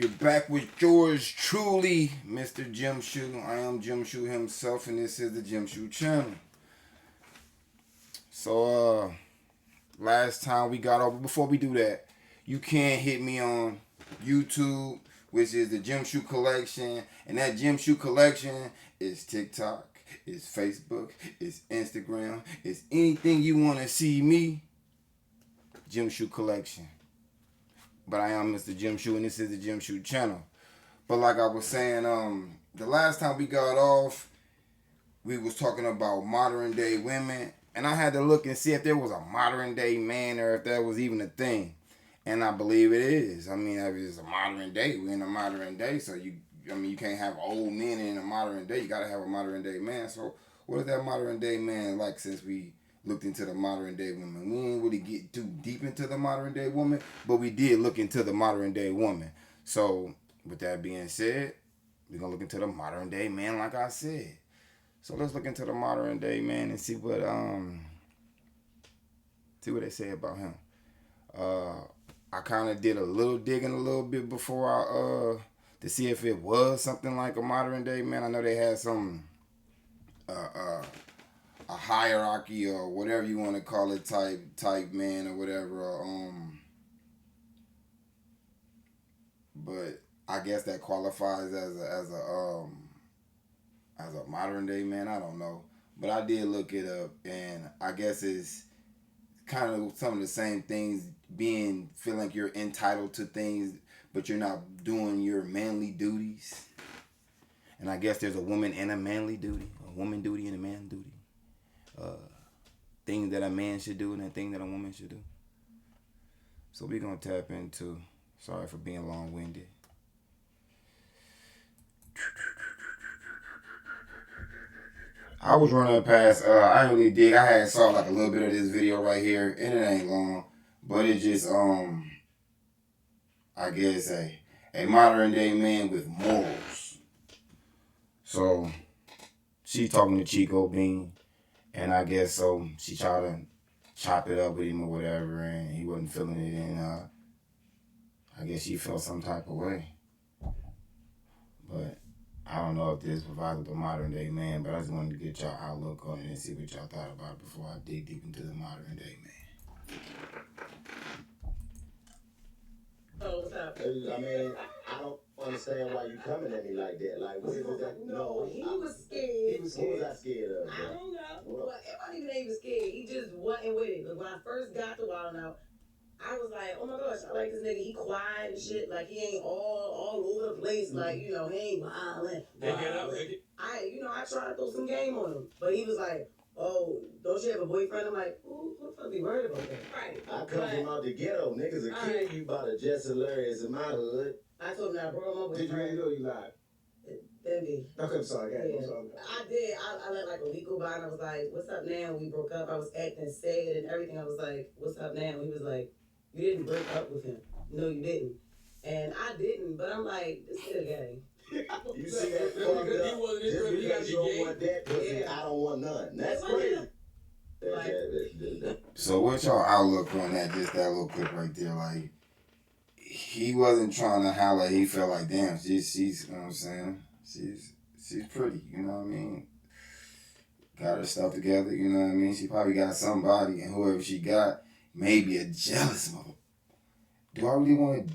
You're back with yours truly, Mr. Jim Shoe. I am Jim Shoe himself, and this is the Jim Shoe channel. So, last time we got over, before we do that, you can hit me on YouTube, which is the Jim Shoe Collection, and that Jim Shoe Collection is TikTok, is Facebook, is Instagram, is anything you want to see me, Jim Shoe Collection. But I am Mr. Jim Shoe, and this is the Jim Shoe channel. But like I was saying, the last time we got off, we was talking about modern day women, and I had to look and see if there was a modern day man or if that was even a thing. And I believe it is. I mean, it's a modern day. We're in a modern day, so you can't have old men in a modern day. You gotta have a modern day man. So what is that modern day man like since we looked into the modern day woman? We didn't really get too deep into the modern day woman, but we did look into the modern day woman. So with that being said, we're gonna look into the modern day man, like I said. So let's look into the modern day man and see what they say about him. I kind of did a little digging a little bit before to see if it was something like a modern day man. I know they had some a hierarchy or whatever you want to call it type man or whatever. But I guess that qualifies as a modern day man. I don't know, but I did look it up, and I guess it's kind of some of the same things. Feel like you're entitled to things, but you're not doing your manly duties. And I guess there's a woman and a manly duty, a woman duty and a man duty. Things that a man should do and a thing that a woman should do. So we're going to tap into, sorry for being long-winded. I was running past, I really dig, I had saw like a little bit of this video right here, and it ain't long, but it just, I guess a modern day man with morals. So, she talking to Chico Bean. And I guess so she tried to chop it up with him or whatever, and he wasn't feeling it, and I guess she felt some type of way. But I don't know if this provides with a modern day man, but I just wanted to get y'all outlook on it and see what y'all thought about it before I dig deep into the modern day man. Oh, what's up? I mean, I don't understand why you coming at me like that. Like, what is it that? No, he was scared. He was scared. What was I scared of? I don't know. Well, it wasn't even that he was scared. He just wasn't with it. Like, when I first got to Wild 'N Out, I was like, oh my gosh, I like this nigga. He quiet and shit. Like, he ain't all over the place. Like, he ain't wildin'. I tried to throw some game on him. But he was like, oh, don't you have a boyfriend? I'm like, who the fuck be worried about that? Right. I come from out the ghetto. Niggas will kill you by the just hilarious in my hood. I told him that, bro, my boyfriend. Did you really know you lied? Then me. Okay, I'm sorry. Yeah. I'm sorry. I did. I let like a week go by and I was like, what's up now? We broke up. I was acting sad and everything. I was like, what's up now? He was like, you didn't break up with him. No, you didn't. And I didn't, but I'm like, this is a game. You see that? Just because you don't want that pussy, I don't want none. That's crazy. So what's y'all outlook on that? Just that little clip right there. Like, he wasn't trying to holler. He felt like, damn, she's you know what I'm saying? She's pretty, you know what I mean? Got her stuff together, you know what I mean? She probably got somebody, and whoever she got may be a jealous mother. Do I really want to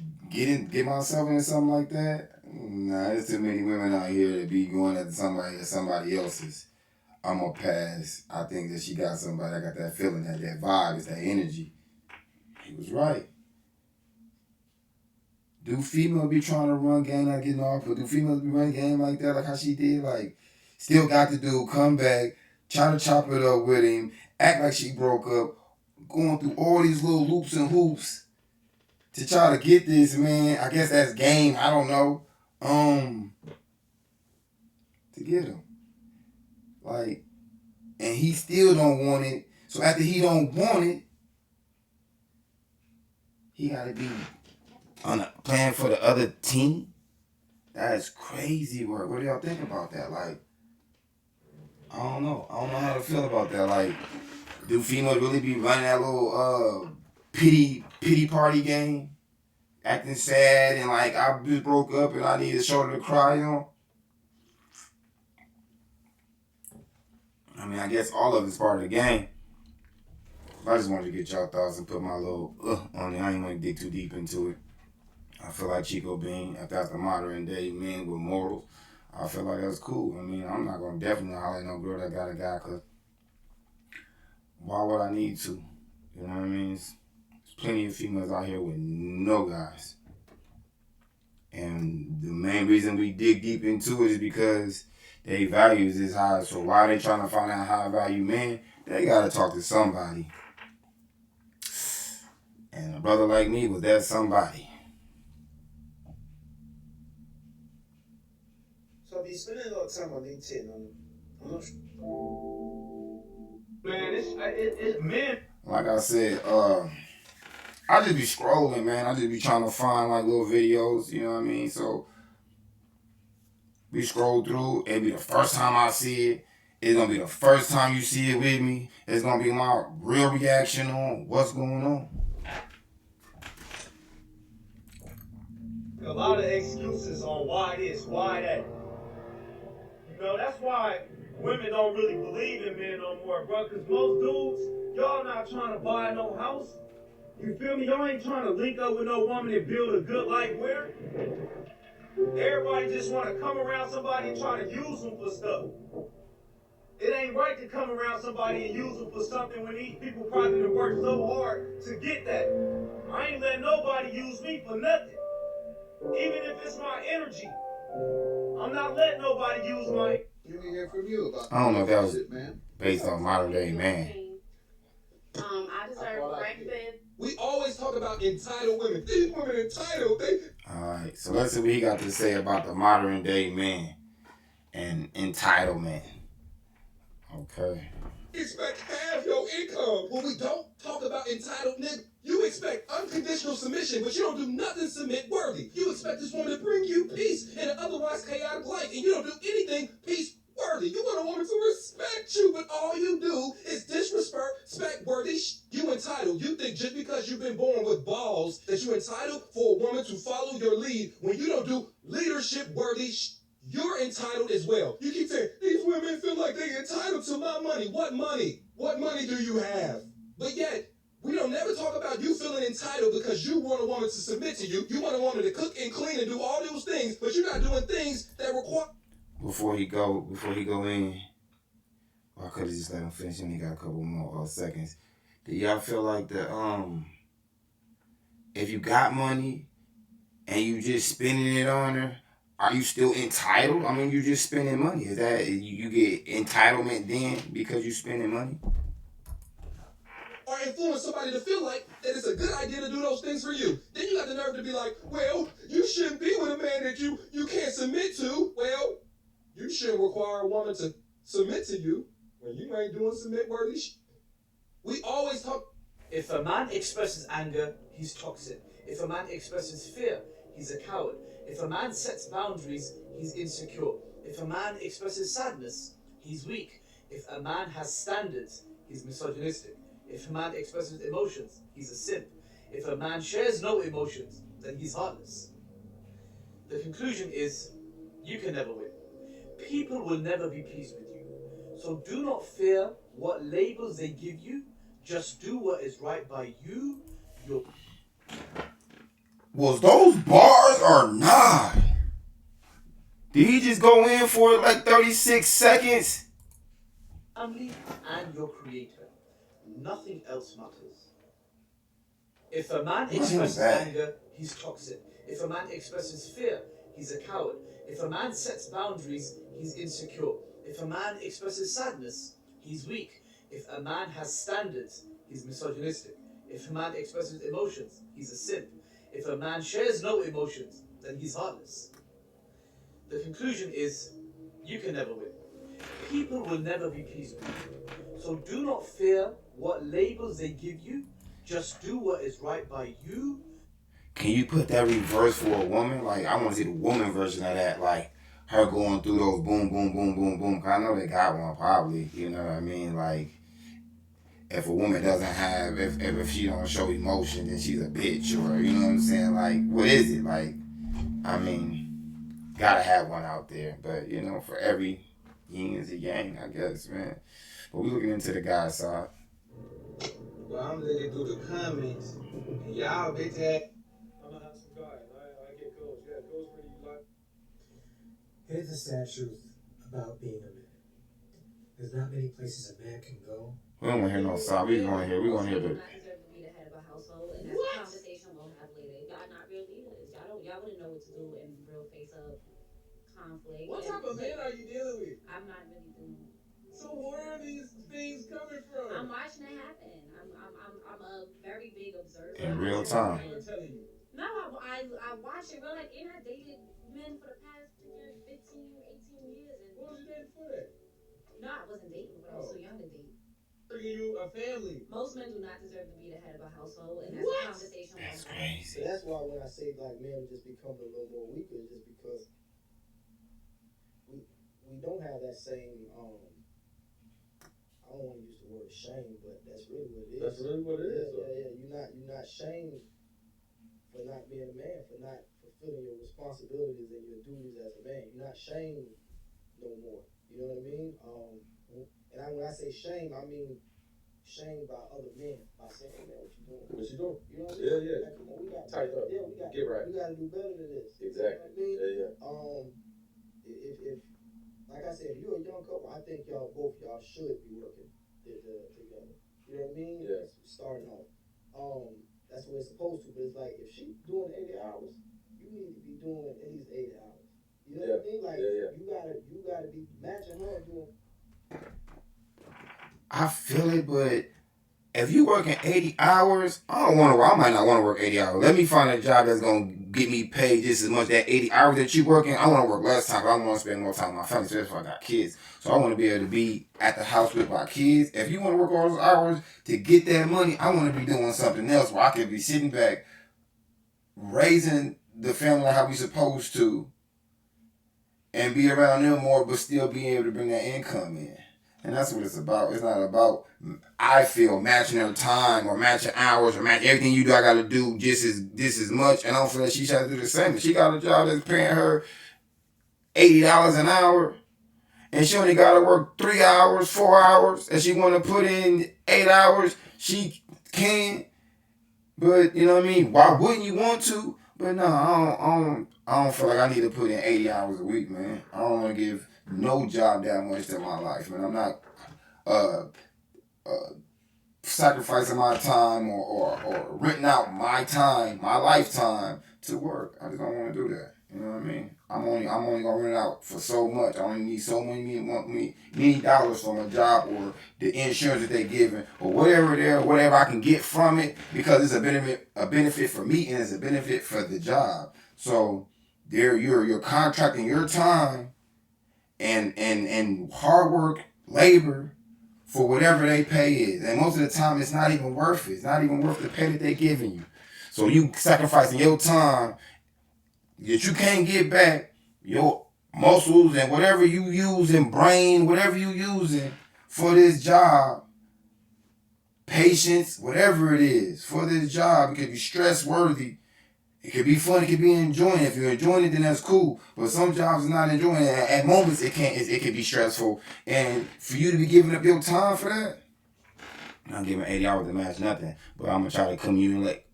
get myself into something like that? Nah, there's too many women out here to be going at somebody else's. I'm gonna pass. I think that she got somebody. I got that feeling, that vibe, it's that energy. He was right. Do females be trying to run game like getting off, or do females be running game like that, like how she did? Like, still got the dude, come back, try to chop it up with him, act like she broke up, going through all these little loops and hoops to try to get this, man. I guess that's game, I don't know. To get him. Like, and he still don't want it. So after he don't want it, he gotta be playing for the other team. That's crazy work. What do y'all think about that? Like, I don't know how to feel about that. Like, do females really be running that little pity party game? acting sad and like I just broke up and I need a shoulder to cry on. I mean, I guess all of it's part of the game. I just wanted to get y'all thoughts and put my little on it. I ain't want to dig too deep into it. I feel like Chico Bean, if that's the modern day man with morals, I feel like that's cool. I mean, I'm not going to definitely holler at no girl that got a guy, because why would I need to? You know what I mean? There's plenty of females out here with no guys. And the main reason we dig deep into it is because their values is high. So why they trying to find out high value men? They got to talk to somebody. And a brother like me was that somebody. So I've been spending a lot of time on LinkedIn. I'm not sure. Man, it's men. Like I said, I just be scrolling, man. I just be trying to find like little videos, you know what I mean? So we scroll through, it'll be the first time I see it. It's gonna be the first time you see it with me. It's gonna be my real reaction on what's going on. A lot of excuses on why this, why that. You know, that's why women don't really believe in men no more, bro. Because most dudes, y'all not trying to buy no house. You feel me? Y'all ain't trying to link up with no woman and build a good life where everybody just want to come around somebody and try to use them for stuff. It ain't right to come around somebody and use them for something when these people probably done worked so hard to get that. I ain't letting nobody use me for nothing. Even if it's my energy. I'm not letting nobody use my... You ain't hear from you about I don't know if that was shit, man. based on modern day man. I deserve breakfast. We always talk about entitled women. These women entitled. Alright, so let's see what he got to say about the modern day man and entitlement. Okay. Expect half your income. When we don't talk about entitled nigga, you expect unconditional submission, but you don't do nothing submit worthy. You expect this woman to bring you peace in an otherwise chaotic life, and you don't do anything peace worthy. You want a woman to respect you, but all you do is disrespect worthy. You entitled. You think just because you've been born with balls that you entitled for a woman to follow your lead when you don't do leadership worthy. You're entitled as well. You keep saying, these women feel like they're entitled to my money. What money? What money do you have? But yet, we don't never talk about you feeling entitled because you want a woman to submit to you. You want a woman to cook and clean and do all those things, but you're not doing things that require... Before he go in, I could have just let him finish and he got a couple more seconds. Do y'all feel like if you got money and you just spending it on her, are you still entitled? I mean, you just spending money. Is that you get entitlement then because you spending money? Or influence somebody to feel like that it's a good idea to do those things for you. Then you got the nerve to be like, well, you shouldn't be with a man that you can't submit to. Well, you shouldn't require a woman to submit to you when you ain't doing submit-worthy shit. We always talk... If a man expresses anger, he's toxic. If a man expresses fear, he's a coward. If a man sets boundaries, he's insecure. If a man expresses sadness, he's weak. If a man has standards, he's misogynistic. If a man expresses emotions, he's a simp. If a man shares no emotions, then he's heartless. The conclusion is, you can never win. People will never be pleased with you. So do not fear what labels they give you. Just do what is right by you. Was those bars or not? Did he just go in for it like 36 seconds? Family and your creator. Nothing else matters. If a man expresses anger, he's toxic. If a man expresses fear, he's a coward. If a man sets boundaries, he's insecure. If a man expresses sadness, he's weak. If a man has standards, he's misogynistic. If a man expresses emotions, he's a simp. If a man shares no emotions, then he's heartless. The conclusion is, you can never win. People will never be pleased with you. So do not fear what labels they give you. Just do what is right by you. Can you put that reverse for a woman? Like, I want to see the woman version of that. Like, her going through those boom, boom, boom, boom, boom. I know they got one probably. You know what I mean? Like, if a woman doesn't have, if she don't show emotion, then she's a bitch, or you know what I'm saying? Like, what is it? Like, I mean, gotta have one out there, but you know, for every yin is a yang, I guess, man. But we looking into the guy side. Well, I'm looking through the comments, and y'all bitch ass. I'm a handsome guy, and I get girls. Yeah, girls really like. Here's the sad truth about being a man. There's not many places a man can go. We don't want to hear no side. We gonna hear the. Not deserve to be the head of a household, and that's a conversation we'll have later. Y'all not real leaders. Y'all wouldn't know what to do in real face of conflict. What type of men are you dealing with? I'm not really doing. So where are these things coming from? I'm watching it happen. I'm a very big observer. In real time. I'm telling you. No, I watch it real like, and I dated men for the past 15, 18 years. And What was you dating for that? no, I wasn't dating, but I was too young to date. Bringing you a family. Most men do not deserve to be the head of a household, and that's What? a conversation. That's we'll have. crazy. That's why when I say like men just becoming a little more weaker, just because we don't have that same I don't want to use the word shame, but that's really what it is. That's really what it is. Yeah. You're not shamed for not being a man, for not fulfilling your responsibilities and your duties as a man. You're not shamed no more. You know what I mean? And when I say shame, I mean shamed by other men by saying, "Hey man, what you doing? What you doing? You know what I mean? Yeah. Like, come on, we got Tighten up. Yeah, we got Get right. We got to do better than this. Exactly. You know what I Yeah. mean? If like I said, if you're a young couple, I think both y'all should be working together. You know what I mean? Yeah. Starting off. That's what it's supposed to, but it's like if she's doing 80 hours, you need to be doing at least 80 hours. You know what I mean? Like you gotta be matching her doing. I feel it, but if you working 80 hours, I might not want to work 80 hours. Let me find a job that's going to get me paid just as much that 80 hours that you working. I want to work less time, but I want to spend more time with my family, especially if I got kids. So I want to be able to be at the house with my kids. If you want to work all those hours to get that money, I want to be doing something else where I could be sitting back, raising the family how we supposed to, and be around them more, but still be able to bring that income in. And that's what it's about. It's not about, I feel, matching her time or matching hours or match everything you do. I got to do just as much. And I don't feel like she should have to do the same. If she got a job that's paying her $80 an hour and she only got to work 3 hours, 4 hours, and she want to put in 8 hours, she can. But, you know what I mean? Why wouldn't you want to? But no, I don't feel like I need to put in 80 hours a week, man. I don't want to give no job that much to my life, man. I'm not sacrificing my time or renting out my time, my lifetime to work. I just don't want to do that. You know what I mean? I'm only gonna rent out for so much. I only need so many dollars from a job or the insurance that they giving or whatever I can get from it, because it's a benefit for me and it's a benefit for the job. So you're contracting your time and hard work, labor for whatever they pay is. And most of the time it's not even worth it. It's not even worth the pay that they're giving you. So you sacrificing your time that you can't get back, your muscles and whatever you use and brain, whatever you using for this job, patience, whatever it is for this job. It could be stress worthy. It could be fun. It could be enjoying. If you're enjoying it, then that's cool. But some jobs are not enjoying it. At moments, it could be stressful. And for you to be giving up your time for that, I'm not giving 80 hours to match nothing. But I'm gonna try to accumulate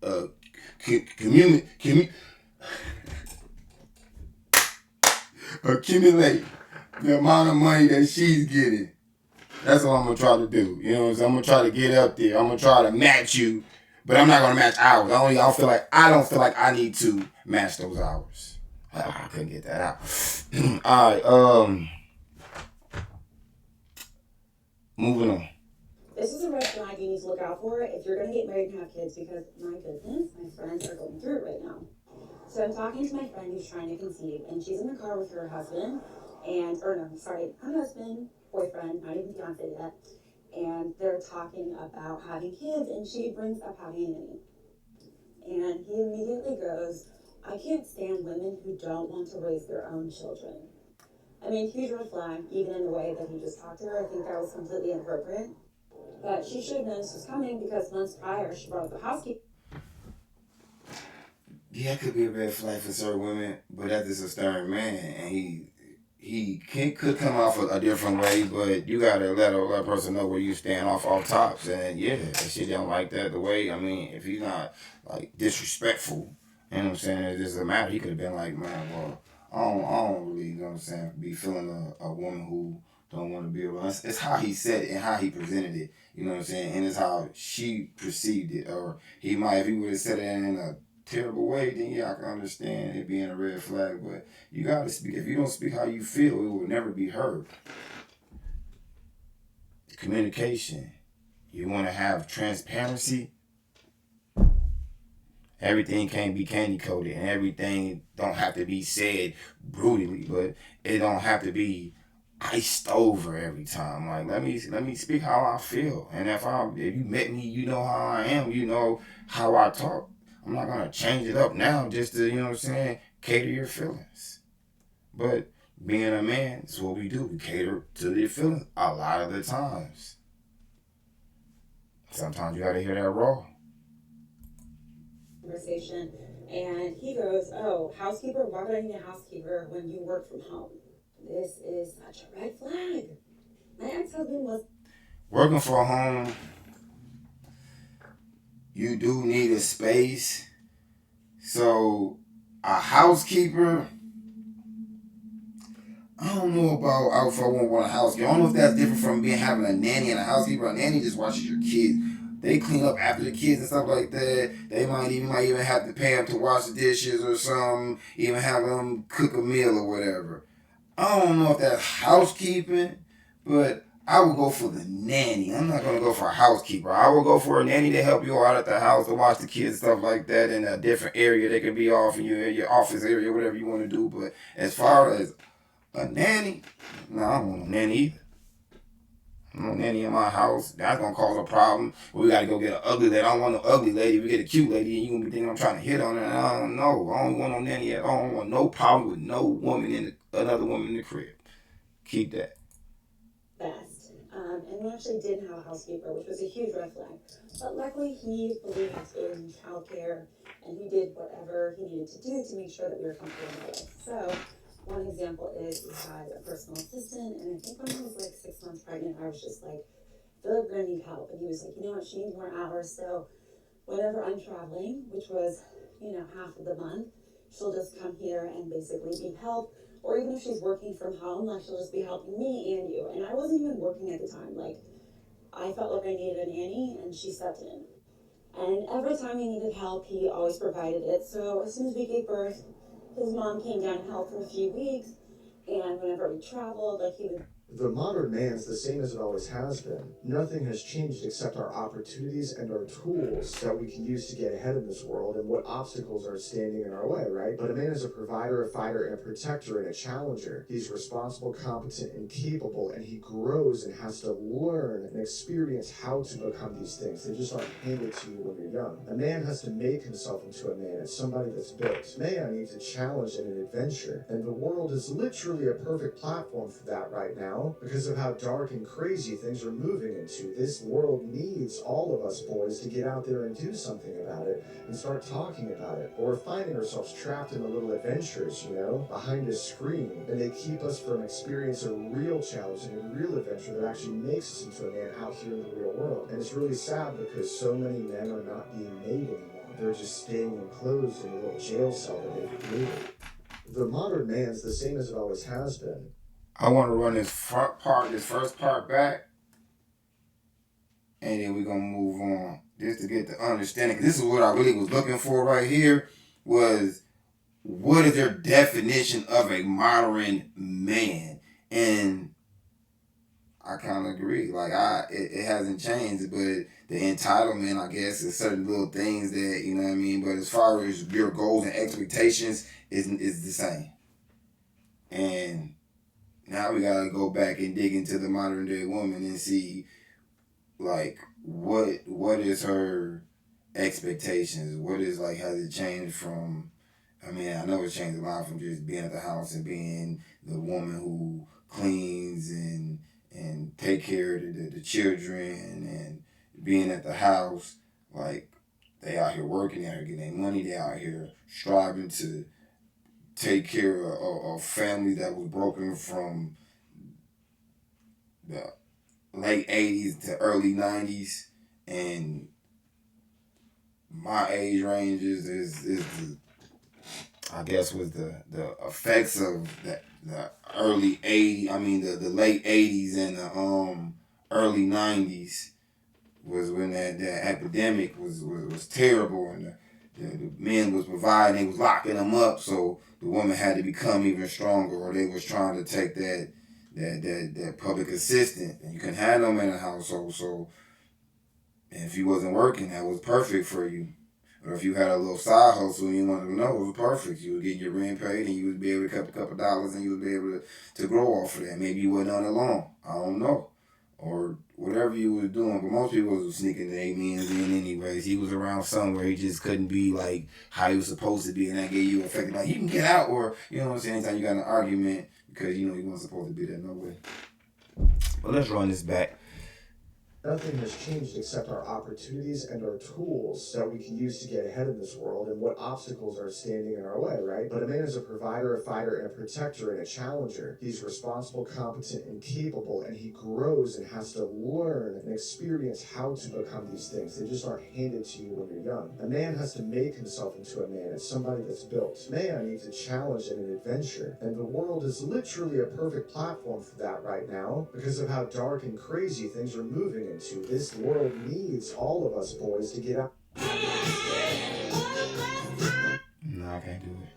the amount of money that she's getting. That's what I'm gonna try to do. You know what I'm saying? I'm gonna try to get up there. I'm gonna try to match you. But I'm not gonna match hours. I don't feel like I need to match those hours. I couldn't get that out. All right. Moving on. This is a red flag you need to look out for if you're gonna get married and have kids, because my goodness, my friends are going through it right now. So I'm talking to my friend who's trying to conceive, and she's in the car with her husband, her husband, boyfriend, not even fiance yet. And they're talking about having kids, and she brings up having a nanny. And he immediately goes, I can't stand women who don't want to raise their own children. I mean, huge red flag, even in the way that he just talked to her. I think that was completely inappropriate. But she should have known this was coming because months prior she brought up the housekeeper. Yeah, it could be a red flag for certain women, but that's just a stern man, and could come off a different way, but you gotta let a person know where you stand off tops, and yeah, if she don't like that the way, I mean, if he's not like disrespectful, you know what I'm saying, it doesn't matter. He could have been like, man, well, I don't really, you know what I'm saying, be feeling a woman who don't want to be around. It's how he said it and how he presented it, you know what I'm saying, and it's how she perceived it, or he might, if he would have said it in a terrible way, then yeah, I can understand it being a red flag, but you gotta speak. If you don't speak how you feel, it will never be heard. Communication. You want to have transparency. Everything can't be candy coated, and everything don't have to be said brutally, but it don't have to be iced over every time. Like let me speak how I feel, and if you met me, you know how I am, you know how I talk. I'm not gonna change it up now just to, you know what I'm saying, cater your feelings. But being a man is what we do. We cater to your feelings a lot of the times. Sometimes you gotta hear that raw. Conversation, and he goes, "Oh, housekeeper? Why would I need a housekeeper when you work from home? This is such a red flag." My ex-husband was working from home. You do need a space. So a housekeeper, I don't know about if I want a housekeeper. I don't know if that's different from having a nanny and a housekeeper. A nanny just watches your kids. They clean up after the kids and stuff like that. They might even have to pay them to wash the dishes or something. Even have them cook a meal or whatever. I don't know if that's housekeeping, but I would go for the nanny. I'm not going to go for a housekeeper. I will go for a nanny to help you out at the house, to watch the kids, stuff like that, in a different area. They can be off in your office area, whatever you want to do. But as far as a nanny, no, I don't want a nanny either. No nanny in my house. That's going to cause a problem. We got to go get an ugly lady. I don't want no ugly lady. We get a cute lady, and you're going to be thinking I'm trying to hit on her. And I don't know. I don't want no nanny at all. I don't want no problem with no woman another woman in the crib. Keep that. best. And we actually did have a housekeeper, which was a huge red flag. But luckily, he believed in childcare, and he did whatever he needed to do to make sure that we were comfortable in our life. So, one example is we had a personal assistant, and I think when I was like 6 months pregnant, I was just like, I feel like we're gonna need help. And he was like, you know what, she needs more hours. So, whenever I'm traveling, which was, half of the month, she'll just come here and basically be help. Or even if she's working from home, like she'll just be helping me and you. And I wasn't even working at the time. Like, I felt like I needed a nanny, and she stepped in. And every time he needed help, he always provided it. So as soon as we gave birth, his mom came down and helped for a few weeks. And whenever we traveled, like he would. The modern man's the same as it always has been. Nothing has changed except our opportunities and our tools that we can use to get ahead in this world and what obstacles are standing in our way, right? But a man is a provider, a fighter, and a protector and a challenger. He's responsible, competent, and capable, and he grows and has to learn and experience how to become these things. They just aren't handed to you when you're young. A man has to make himself into a man. It's somebody that's built. Man needs a challenge and an adventure, and the world is literally a perfect platform for that right now. Because of how dark and crazy things are moving into. This world needs all of us boys to get out there and do something about it and start talking about it. Or we're finding ourselves trapped in the little adventures, behind a screen, and they keep us from experiencing a real challenge and a real adventure that actually makes us into a man out here in the real world. And it's really sad because so many men are not being made anymore. They're just staying enclosed in a little jail cell that they've created. The modern man's the same as it always has been. I want to run this first part back, and then we're going to move on just to get the understanding. This is what I really was looking for right here, was what is their definition of a modern man? And I kind of agree. Like, it hasn't changed, but the entitlement, I guess, is certain little things that, you know what I mean? But as far as your goals and expectations, is the same. And now we gotta go back and dig into the modern day woman and see, like, what is her expectations? What is, like, has it changed from? I mean, I know it's changed a lot from just being at the house and being the woman who cleans and and take care of the children and being at the house. Like, they out here working, they out here getting their money, they out here striving to take care of family that was broken from the late 80s to early 90s. And my age range is the, I guess, was the effects of the early 80s, the late 80s and the early 90s was when that epidemic was terrible, and the men was providing, they was locking them up, so the woman had to become even stronger, or they was trying to take that public assistance, and you couldn't have no man in the household, so if you wasn't working, that was perfect for you. Or if you had a little side hustle and you wanted to know, it was perfect. You would get your rent paid and you would be able to cut a couple dollars and you would be able to grow off of that. Maybe you wasn't on it long. I don't know. Or whatever you was doing. But most people was sneaking their men's in anyways. He was around somewhere. He just couldn't be like how he was supposed to be, and that gave you effect. Like, you can get out, or, you know what I'm saying, anytime you got an argument because, you know, you weren't supposed to be there no way. But let's run this back. Nothing has changed except our opportunities and our tools that we can use to get ahead in this world and what obstacles are standing in our way, right? But a man is a provider, a fighter, and a protector and a challenger. He's responsible, competent, and capable, and he grows and has to learn and experience how to become these things. They just aren't handed to you when you're young. A man has to make himself into a man. It's somebody that's built. Man needs a challenge and an adventure, and the world is literally a perfect platform for that right now because of how dark and crazy things are moving into. This world needs all of us boys to get out. No, I can't do it.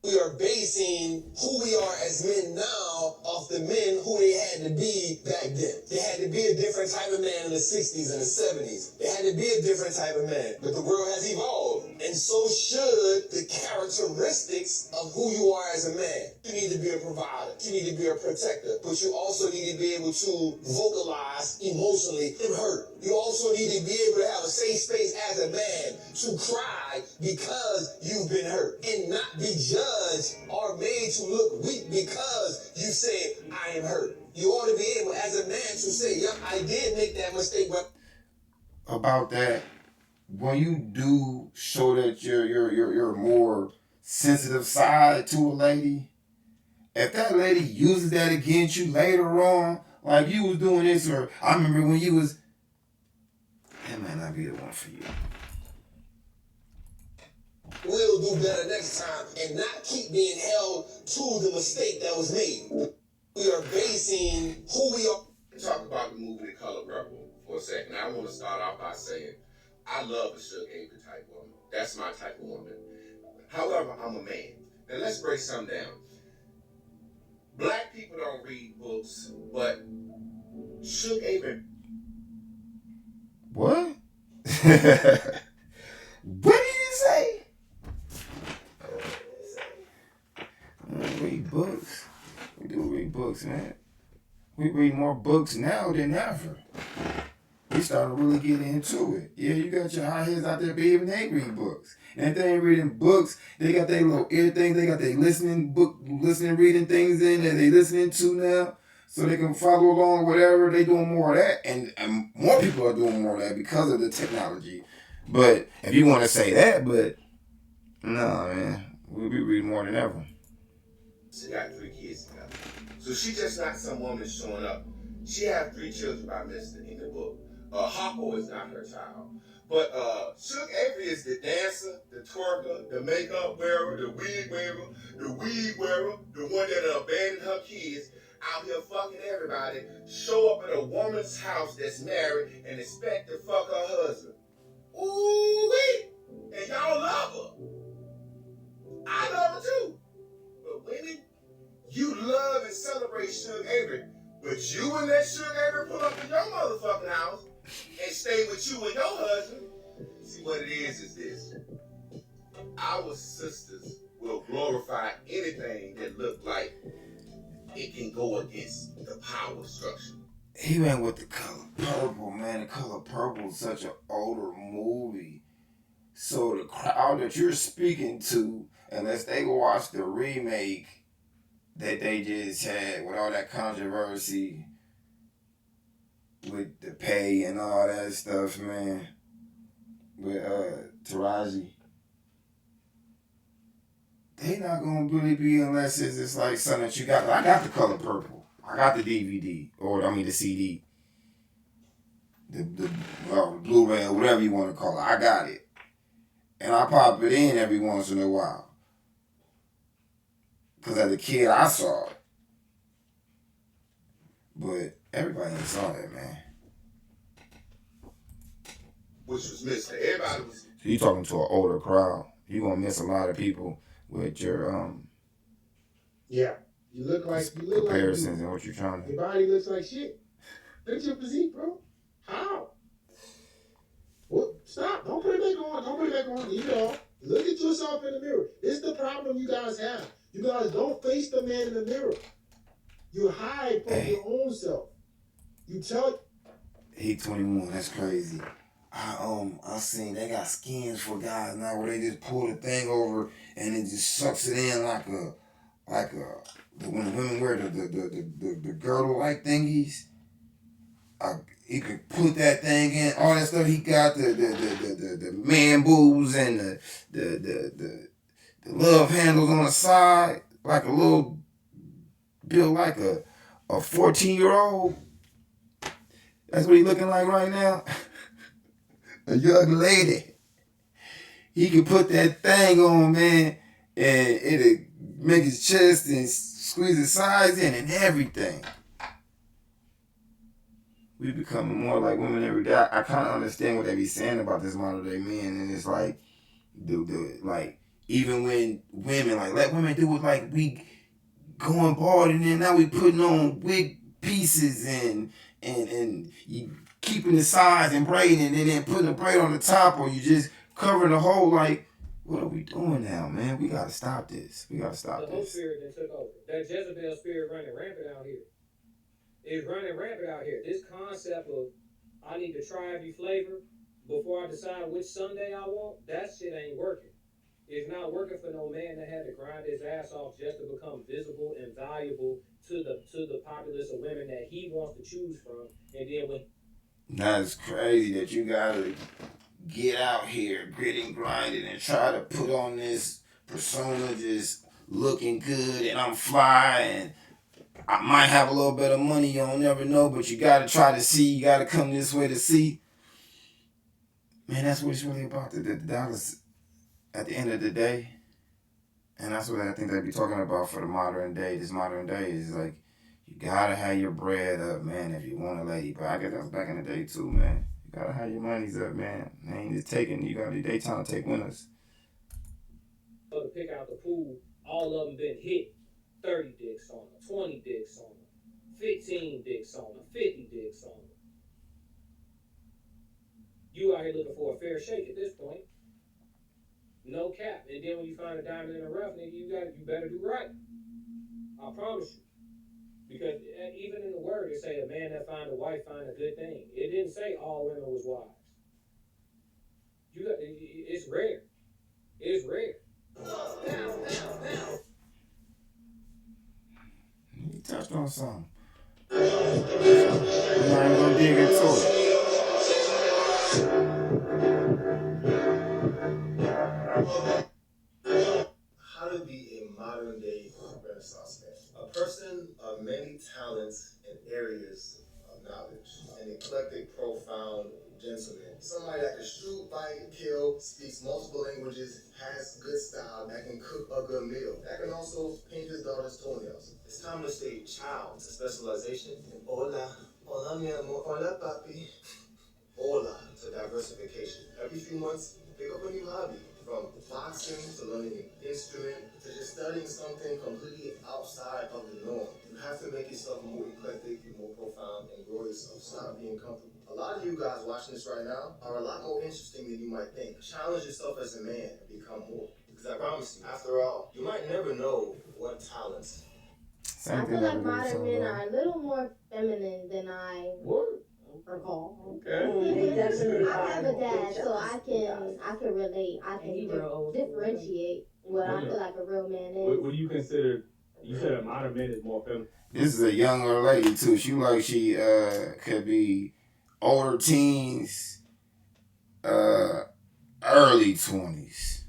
We are basing who we are as men now off the men who they had to be back then. They had to be a different type of man in the 60s and the 70s. They had to be a different type of man. But the world has evolved, and so should the characteristics of who you are as a man. You need to be a provider. You need to be a protector. But you also need to be able to vocalize emotionally if hurt. You also need to be able to have a safe space as a man to cry because you've been hurt and not be judged or made to look weak because you say, I am hurt. You ought to be able as a man to say, yep, I did make that mistake. But about that, when you do show that you're more sensitive side to a lady, if that lady uses that against you later on, like you was doing this, or I remember when you was, that might not be the one for you. We'll do better next time and not keep being held to the mistake that was made. We are basing who we are. Talk about the movie The Color Purple for a second. I want to start off by saying I love a Suge Avery type woman. That's my type of woman. However, I'm a man. Now let's break something down. Black people don't read books, but Suge Avery. What? What did you say? We don't read books. We do read books, man. We read more books now than ever. We started to really get into it. Yeah, you got your high heads out there, but even they read books. And if they ain't reading books, they got their little ear things, they got their listening, reading things in that they listening to now. So they can follow along, whatever. They doing more of that. And more people are doing more of that because of the technology. But if you want to say that, but no, man. We read more than ever. She got 3 kids together. So she just not some woman showing up. She have 3 children by Mister in the book. Hoppo is not her child. But Suge Avery is the dancer, the twerker, the makeup wearer, the weed wearer, the one that abandoned her kids, out here fucking everybody, show up at a woman's house that's married and expect to fuck her husband. Ooh-wee! And y'all love her. I love her too. But women, you love and celebrate Suge Avery. But you and that Suge Avery pull up in your motherfucking house and stay with you and your husband. See, what it is this. Our sisters will glorify anything that look like it can go against the power structure. he went with The Color Purple, man. The Color Purple is such an older movie. So the crowd that you're speaking to, unless they watch the remake that they just had with all that controversy with the pay and all that stuff, man, with Taraji, they not gonna really be unless it's just like something that you got. I got The Color Purple. I got the DVD, or I mean the CD, the Blu-ray, or whatever you want to call it. I got it. And I pop it in every once in a while. Because as a kid, I saw it. But everybody ain't saw that, man. Which was missed. Everybody was. So you talking to an older crowd. You gonna miss a lot of people with your Yeah. You look comparisons and what you're trying to. Your body looks like shit. Look at your physique, bro. How? What? Stop. Don't put it back on. Don't put it back on. Leave it off. Look at yourself in the mirror. This is the problem you guys have. You guys don't face the man in the mirror. You hide from your own self. You tell. He 21. That's crazy. I seen they got skins for guys now where they just pull the thing over and it just sucks it in like when the women wear the girdle like thingies. He could put that thing in, all that stuff. He got the man boobs and the love handles on the side, like a little built like a 14-year-old. That's what he looking like right now. A young lady. He could put that thing on, man, and it'll make his chest and squeeze his sides in and everything. We becoming more like women every day. I kind of understand what they be saying about this modern day men, and it's like, like even when women let women do it, like we going bald and then now we putting on wig pieces and you keeping the sides and braiding and then putting a braid on the top, or you just covering the whole. Like, what are we doing now, man? We gotta stop this. We gotta stop this. The whole spirit that took over. That Jezebel spirit running rampant out here. It's running rampant out here. This concept of I need to try every flavor before I decide which Sunday I want, that shit ain't working. It's not working for no man that had to grind his ass off just to become visible and valuable to the populace of women that he wants to choose from. And then when that's crazy that you gotta get out here, grit and grind it, and try to put on this persona just looking good and I'm fly and I might have a little bit of money, you don't never know, but you gotta try to see, you gotta come this way to see. Man, that's what it's really about, the dollars at the end of the day. And that's what I think they be talking about for the modern day. This modern day is like, you gotta have your bread up, man, if you want a lady. But I guess that was back in the day too, man. You gotta have your monies up, man. They ain't just taking, they trying to take winners. To pick out the pool, all of them been hit. 30 dicks on her, 20 dicks on her, 15 dicks on her, 50 dicks on her. You out here looking for a fair shake at this point. No cap. And then when you find a diamond in the rough, nigga, you better do right. I promise you. Because even in the word, it say a man that find a wife find a good thing. It didn't say all women was wives. It's rare. It's rare. You touched on something. I'm not even gonna dig into it. How to be a modern day Renaissance man. A person of many talents and areas of knowledge. An eclectic, profound gentleman. Somebody that can shoot, fight, kill, speaks multiple languages, has good style, that can cook a good meal. That can also paint his daughter's toenails. It's time to say child to specialization in hola, hola mi amor, hola papi. Hola to diversification. Every few months, pick up a new hobby. From boxing to learning an instrument to just studying something completely outside of the norm. You have to make yourself more eclectic, more profound, and grow yourself. Stop being comfortable. A lot of you guys watching this right now are a lot more interesting than you might think. Challenge yourself as a man and become more. Because I promise you, after all, you might never know what talents I feel like modern men are a little more feminine than I recall. They definitely I are. have a dad, so I can relate. I can differentiate what I feel like a real man is. What do you consider? You said a modern man is more feminine. This is a younger lady too. She could be older teens, early 20s.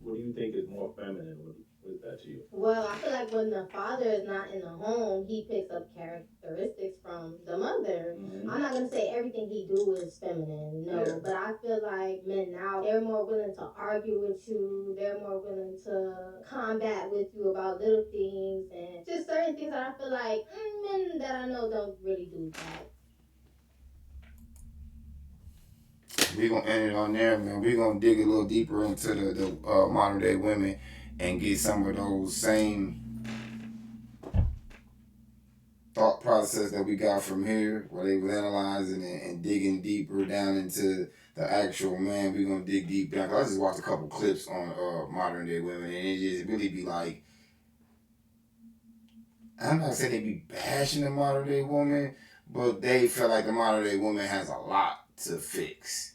What do you think is more feminine? What is that to you? Well, I feel like when the father is not in the home, he picks up characteristics from the mother. Mm-hmm. I'm not going to say everything he do is feminine, no, but I feel like men now, they're more willing to argue with you. They're more willing to combat with you about little things and just certain things that I feel like men that I know don't really do that. We're going to end it on there, man. We're going to dig a little deeper into the modern day women and get some of those same thought process that we got from here, where they was analyzing and digging deeper down into the actual man. We're going to dig deep down. I just watched a couple clips on modern day women, and it just really be like, I'm not saying they be bashing the modern day woman, but they feel like the modern day woman has a lot to fix.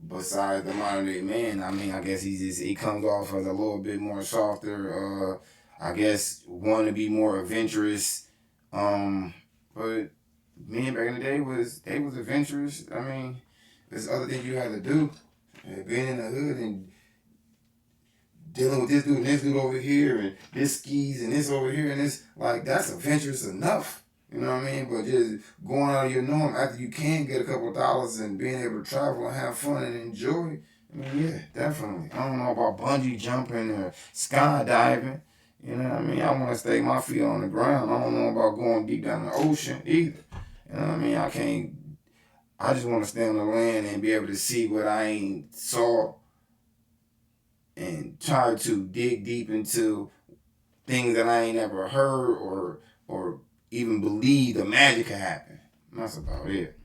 Besides the modern day man, I mean, I guess he comes off as a little bit more softer. I guess want to be more adventurous. But men back in the day was adventurous. I mean, there's other things you had to do. Being in the hood and dealing with this dude and this dude over here and this skis and this over here and this, like, that's adventurous enough. You know what I mean? But just going out of your norm after you can get a couple of dollars and being able to travel and have fun and enjoy, I mean, yeah, definitely. I don't know about bungee jumping or skydiving. You know what I mean? I want to stay my feet on the ground. I don't know about going deep down the ocean either. You know what I mean? I just want to stay on the land and be able to see what I ain't saw and try to dig deep into things that I ain't ever heard or even believe the magic could happen. That's about it.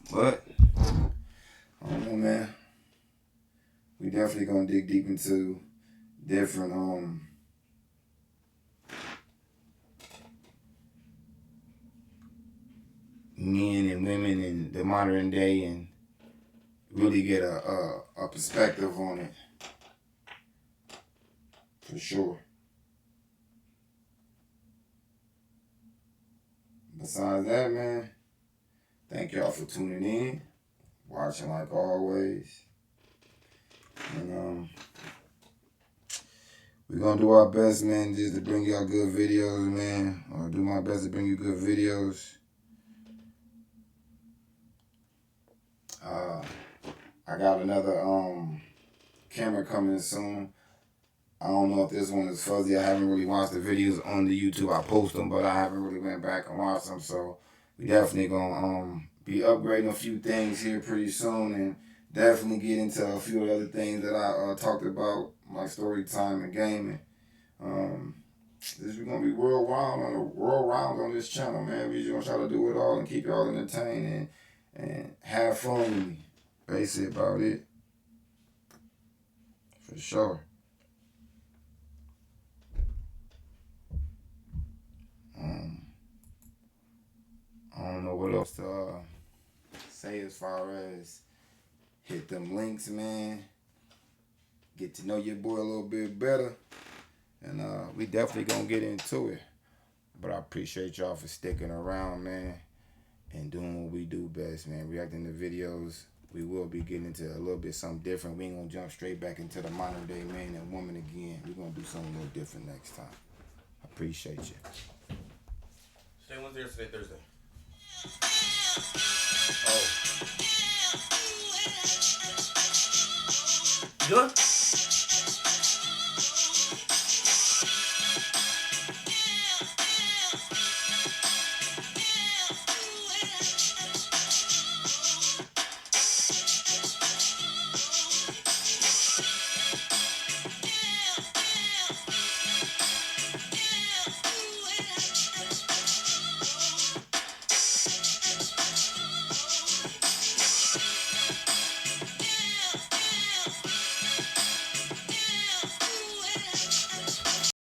But I don't know, man. We definitely gonna dig deep into different men and women in the modern day and really get a perspective on it. For sure. Besides that, man, thank y'all for tuning in, watching like always. And we're going to do our best, man, just to bring y'all good videos, man. I'll do my best to bring you good videos. I got another camera coming soon. I don't know if this one is fuzzy. I haven't really watched the videos on the YouTube. I post them, but I haven't really went back and watched them. So we definitely gonna be upgrading a few things here pretty soon, and definitely get into a few of the other things that I talked about, like story time and gaming. This is gonna be world round on this channel, man. We just gonna try to do it all and keep y'all entertained and have fun with me. Basically about it. For sure. I don't know what else to say as far as hit them links, man. Get to know your boy a little bit better. And we definitely gonna get into it. But I appreciate y'all for sticking around, man. And doing what we do best, man. Reacting to videos. We will be getting into a little bit something different. We ain't gonna jump straight back into the modern day man and woman again. We're gonna do something a little different next time. I appreciate you. Today Wednesday or today Thursday? Oh. You done?